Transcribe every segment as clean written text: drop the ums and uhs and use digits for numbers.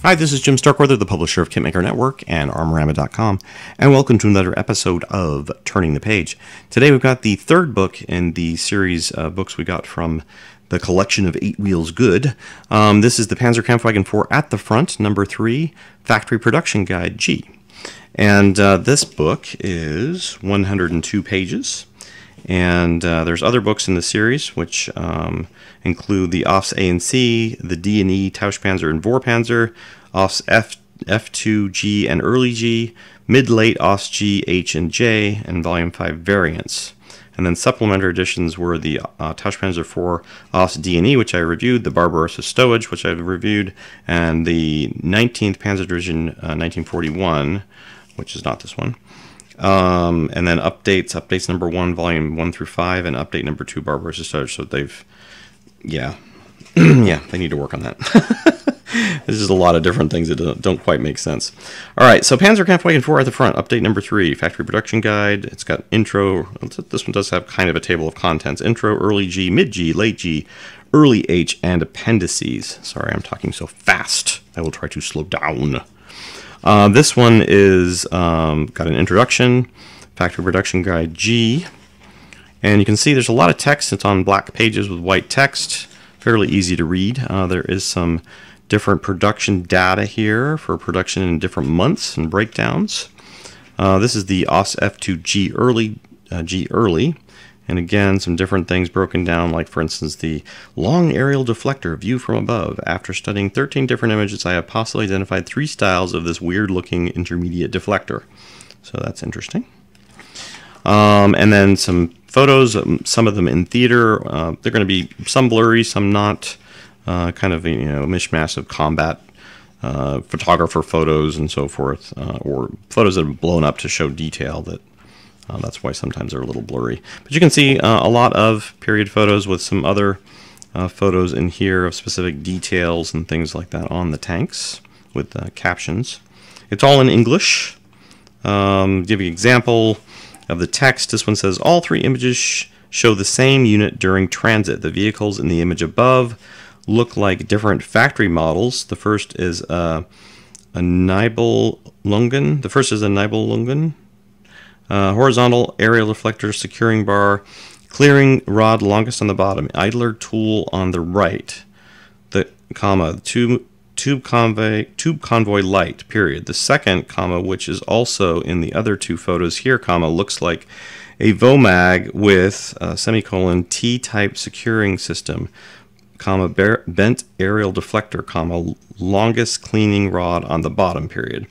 Hi, this is Jim Starkweather, the publisher of KitMaker Network and Armorama.com, and welcome to another episode of Turning the Page. Today we've got the third book in the series of books we got from the collection of Eight Wheels Good. This is the PzKpfw 4 at the front, number 3, Factory Production Guide G. And this book is 102 pages. And there's other books in the series, which include the Offs A and C, the D and E, Tauschpanzer and Vorpanzer, Offs F2, G and Early G, Mid-Late Offs G, H and J, and Volume 5 variants. And then supplementary editions were the Tauschpanzer 4 Offs D and E, which I reviewed, the Barbarossa Stowage, which I've reviewed, and the 19th Panzer Division 1941, which is not this one. And then updates number 1, volume 1 through 5, and update number 2, Barbarossa Stowage. So they've, yeah, they need to work on that. There's just a lot of different things that don't quite make sense. All right, so PzKpfw 4 at the front, update number 3, Factory Production Guide. It's got intro. This one does have kind of a table of contents. Intro, Early G, Mid G, Late G, Early H, and appendices. Sorry, I'm talking so fast. I will try to slow down. This one is got an introduction, Factory Production Guide G, and you can see there's a lot of text. It's on black pages with white text, fairly easy to read. There is some different production data here for production in different months and breakdowns. This is the Offs F2 G early. And again, some different things broken down, like, for instance, the long aerial deflector view from above. After studying 13 different images, I have possibly identified 3 styles of this weird-looking intermediate deflector. So that's interesting. And then some photos, some of them in theater. They're going to be some blurry, some not. Kind of, a mishmash of combat photographer photos and so forth, or photos that have blown up to show detail that. That's why sometimes they're a little blurry. But you can see a lot of period photos with some other photos in here of specific details and things like that on the tanks with captions. It's all in English. Give you an example of the text. This one says, all 3 images show the same unit during transit. The vehicles in the image above look like different factory models. The first is a Nibelungen. Horizontal aerial deflector, securing bar, clearing rod longest on the bottom, idler tool on the right, the tube convoy light, period. The second, which is also in the other 2 photos here, looks like a VOMAG with semicolon T-type securing system, bent aerial deflector, longest cleaning rod on the bottom, period.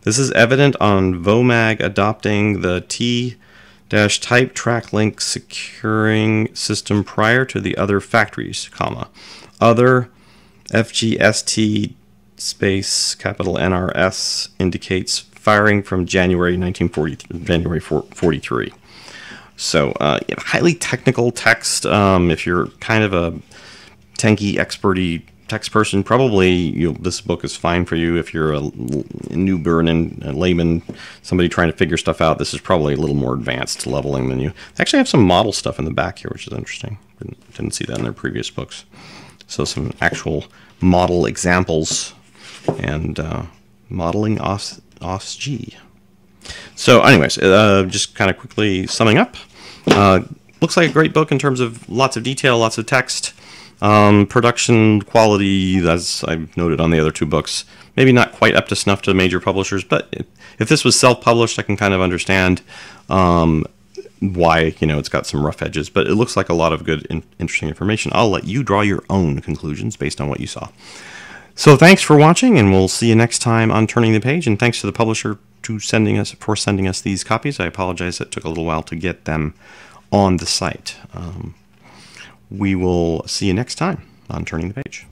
This is evident on VOMAG adopting the T-type track link securing system prior to the other factories, other FGST space capital NRS indicates firing from January 1943. So highly technical text. If you're kind of a tanky, experty text person, probably this book is fine for you. If you're a newborn and a layman, somebody trying to figure stuff out, this is probably a little more advanced leveling than you. They actually have some model stuff in the back here, which is interesting. Didn't see that in their previous books. So some actual model examples and modeling Offs G. So anyways, just kind of quickly summing up. Looks like a great book in terms of lots of detail, lots of text. Production quality, as I've noted on the other 2 books, maybe not quite up to snuff to major publishers, but if this was self-published, I can kind of understand why, it's got some rough edges, but it looks like a lot of good, interesting information. I'll let you draw your own conclusions based on what you saw. So thanks for watching, and we'll see you next time on Turning the Page, and thanks to the publisher for sending us these copies. I apologize it took a little while to get them on the site. We will see you next time on Turning the Page.